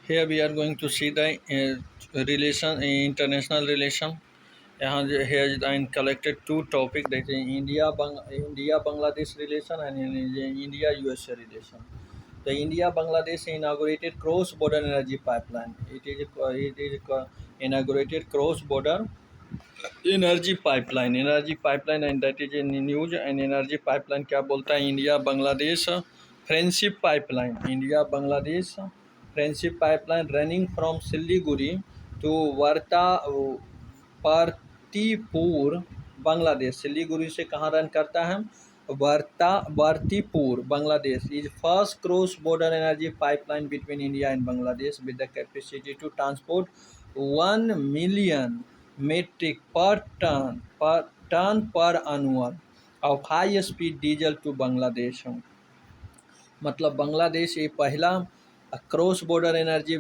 Here we are going to see the international relation. यहाँ here is I collected two topic, that is India Bangladesh relation and India USA relation. The India Bangladesh inaugurated cross border energy pipeline. It is inaugurated cross border energy pipeline and that is in news. And energy pipeline क्या बोलता है, India Bangladesh friendship pipeline, India Bangladesh friendship pipeline running from Siliguri to वर्ता बर्तीपुर बांग्लादेश। सिलीगुड़ी से कहाँ run करता है, Parbatipur Bangladesh is first cross border energy pipeline between India and Bangladesh with the capacity to transport 1 million metric ton per annual of high speed diesel to Bangladesh. मतलब बांग्लादेश ये पहला cross border energy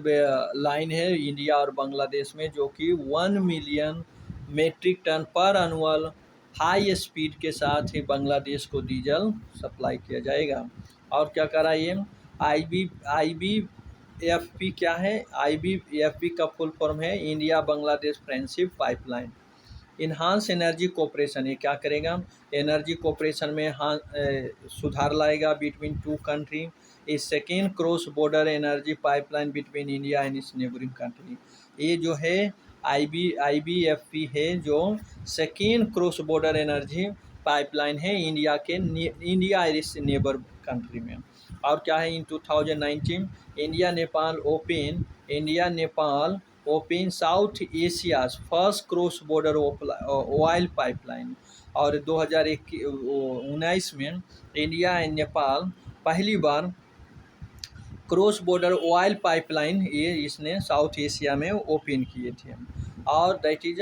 line है India और बांग्लादेश में, जो कि 1 मिलियन मेट्रिक टन पर annual high speed के साथ ही बांग्लादेश को डीजल सप्लाई किया जाएगा। और क्या करा ये IBFP क्या है, IBFP का फुल फॉर्म है India Bangladesh friendship pipeline. Enhance energy cooperation, ये क्या करेगा, एनर्जी कोऑपरेशन में सुधार लाएगा बिटवीन टू कंट्री। इस second cross border energy pipeline between India and it's neighbouring country. ये जो है IBFP है, जो second cross border energy pipeline है इंडिया और इस नेबर कंट्री में। और क्या है, इन 2019 India Nepal open south Asia's first cross border oil pipeline. और 2019 में इंडिया एंड नेपाल पहली बार क्रॉस बॉर्डर ऑयल पाइपलाइन ये इसने साउथ एशिया में ओपन किए थे। और दैट इज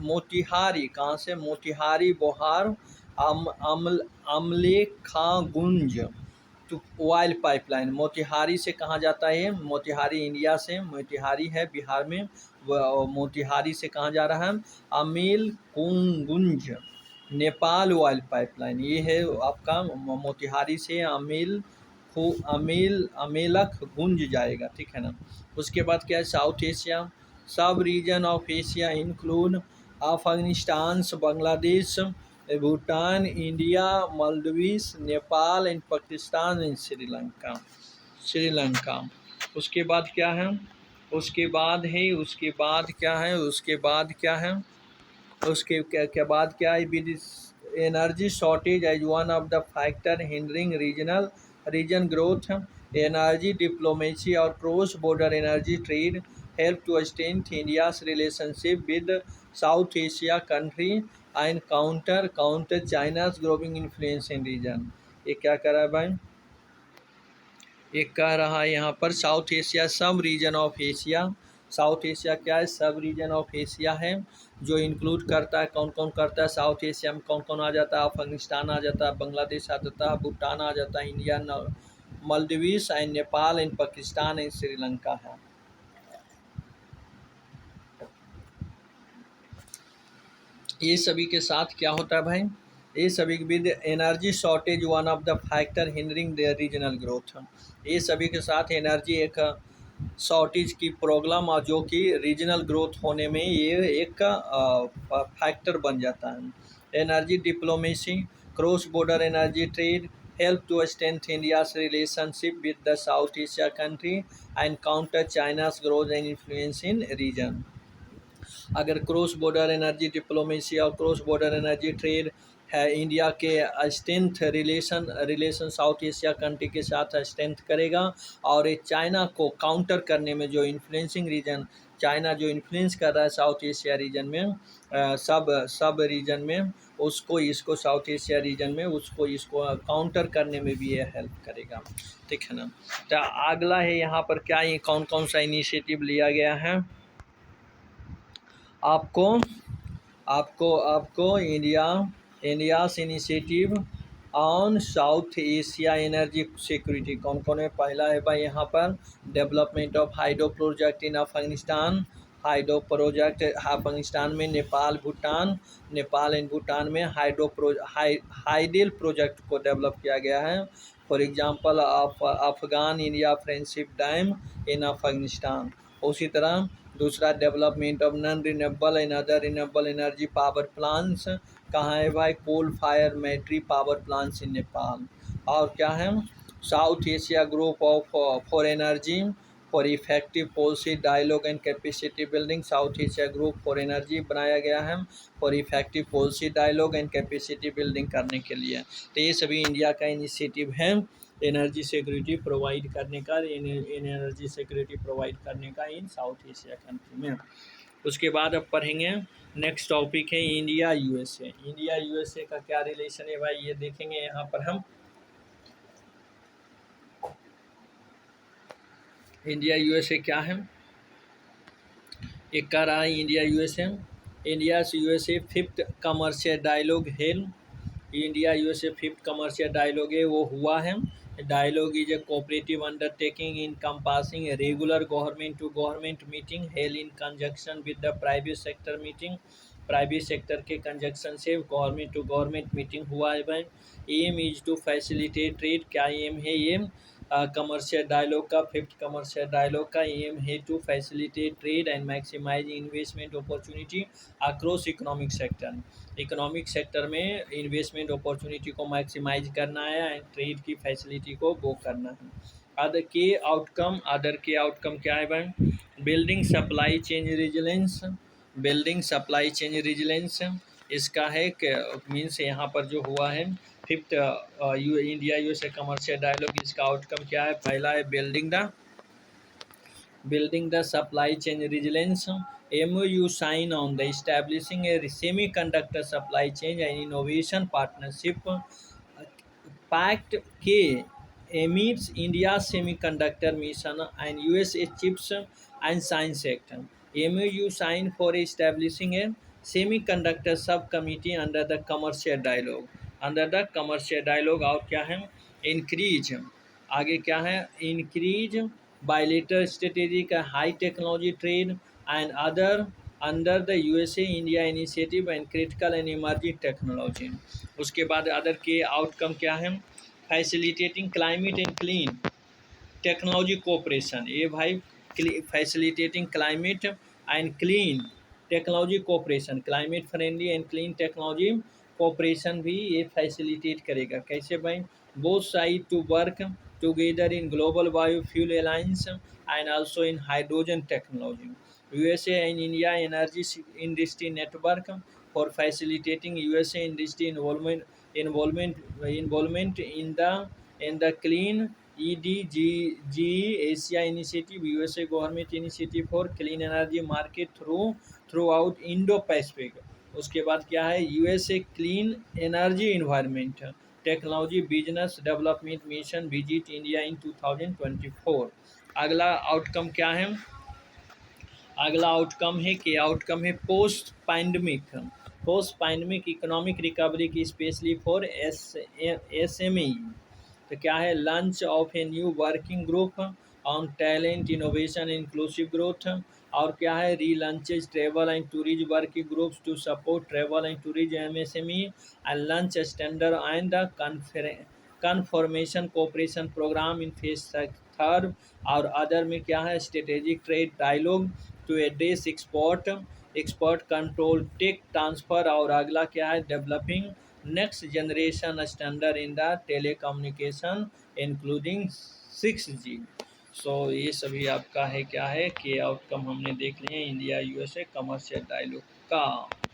मोतिहारी, कहाँ से, मोतिहारी बोहार Amlekhgunj to oil pipeline. Motihari से कहाँ जाता है, मोतिहारी इंडिया से, मोतिहारी है बिहार में, मोतिहारी से कहाँ जा रहा है, अमेलकुंज नेपाल ऑयल पाइपलाइन। ये है आपका मोतिहारी से अमेलखगुंज जाएगा, ठीक है ना। उसके बाद क्या है, South Asia sub region of Asia include Afghanistan, Bangladesh, Bhutan, India, Maldives, Nepal and Pakistan and Sri Lanka. उसके बाद क्या है, उसके बाद क्या है, with energy shortage as one of the factor hindering region growth, energy diplomacy और cross border energy trade help to strengthen India's relationship with South Asia country and counter China's growing influence in region। ये क्या कर रहा है भाई, ये कह रहा है यहाँ पर South Asia sub region of Asia. South Asia क्या है, सब रीजन ऑफ एशिया है, जो इंक्लूड करता है, कौन कौन करता है, साउथ एशिया में कौन कौन आ जाता है, अफगानिस्तान आ जाता है, बांग्लादेश आ जाता है, भूटान आ जाता है, India, Maldives and Nepal and Pakistan and Sri Lanka है। ये सभी के साथ क्या होता है भाई, ये सभी with energy shortage one of the factor hindering the regional growth. ये सभी के साथ एनर्जी एक शॉर्टेज की प्रॉब्लम और जो कि रीजनल ग्रोथ होने में ये एक फैक्टर बन जाता है। Energy diplomacy, cross border energy trade help to strengthen India's relationship with the South Asia country and counter China's growth and influence in region। अगर क्रॉस बॉर्डर एनर्जी डिप्लोमेसी और cross border energy trade है, India के strength relation south Asia country के साथ strength करेगा, और ये China को काउंटर करने में जो इन्फ्लुएंसिंग रीजन, चाइना जो इन्फ्लुएंस कर रहा है साउथ एशिया रीजन में, सब रीजन में, इसको साउथ एशिया रीजन में इसको काउंटर करने में भी ये हेल्प करेगा, ठीक है ना। तो अगला है यहाँ पर क्या, ये कौन कौन सा इनिशिएटिव लिया गया है, आपको India's initiative on south Asia energy security कौन कौन है। पहला है भाई यहाँ पर development of hydro project in Afghanistan, hydro project, Afghanistan में नेपाल एंड भूटान में हाइडल प्रोजेक्ट को डेवलप किया गया है। For example Afghan India friendship dam in Afghanistan. उसी तरह दूसरा development of non renewable and other renewable energy power plants कहाँ है भाई? Coal fire battery power plants in Nepal. और क्या है? South Asia group of for energy for effective policy dialogue and capacity building. South Asia group for energy बनाया गया है for effective policy dialogue and capacity building करने के लिए। तो ये सभी इंडिया का इनिशिएटिव है एनर्जी सिक्योरिटी प्रोवाइड करने का, एनर्जी सिक्योरिटी प्रोवाइड करने का इन साउथ एशिया कंट्री में। उसके बाद अब पढ़ेंगे नेक्स्ट टॉपिक है इंडिया यूएसए। इंडिया यूएसए का क्या रिलेशन है भाई, ये देखेंगे यहाँ पर हम। इंडिया यूएसए क्या है, एक कह रहा है India USA, India USA fifth commercial dialogue held. India USA fifth commercial dialogue है वो हुआ है। Dialogue is a cooperative undertaking in कंपासिंग regular government to government meeting held in conjunction with the private sector meeting. Private sector के conjunction से government to government meeting हुआ है भाई। M is to facilitate trade, क्या M है ये commercial dialogue का, fifth commercial dialogue का एम है to facilitate trade and maximize investment opportunity across economic sector. Economic sector में इन्वेस्टमेंट अपॉर्चुनिटी को मैक्सिमाइज करना है एंड ट्रेड की फैसिलिटी को वो करना है। अदर के आउटकम क्या है भाई? Building supply chain resilience, building supply chain resilience इसका है कि मीन्स यहाँ पर जो हुआ है fifth India USA commercial dialogue, इसका आउटकम क्या है? पहला है building the supply chain resilience. MOU sign on the establishing a semiconductor supply chain and innovation partnership. Pact K emits India Semiconductor Mission and USA Chips and Science Act. MOU signed for establishing a semiconductor subcommittee under the commercial dialogue. Under the commercial dialogue. और क्या है? Increase, आगे क्या है? Increase bilateral strategic high technology trade and other under the USA India initiative and critical and emerging technology. उसके बाद other के outcome क्या है? Facilitating climate and clean technology cooperation, ये भाई facilitating climate and clean technology cooperation, climate friendly and clean technology cooperation भी ये facilitate करेगा। कैसे भाई? Both side to work together in global biofuel alliance and also in hydrogen technology. USA and India energy industry network for facilitating USA industry involvement in the clean EDG Asia initiative, USA government initiative for clean energy market throughout Indo-Pacific। उसके बाद क्या है? USA clean energy environment technology business development mission visit India in 2024। अगला outcome क्या है? अगला outcome है कि आउटकम है पोस्ट पैंडमिक इकोनॉमिक रिकवरी की, स्पेशली फॉर SME। तो क्या है? Launch of a new working group on talent innovation inclusive growth. और क्या है? Relaunches travel and tourism working groups to support travel and tourism MSME and launch standard and the confirmation cooperation programme in phase third. और other में क्या है? Strategic trade dialogue to address export control tech transfer. और अगला क्या है? Developing next generation standard in the telecommunication including 6G। सो ये सभी आपका है क्या है कि आउटकम हमने देख लिए इंडिया यूएसए कमर्शियल डायलॉग का।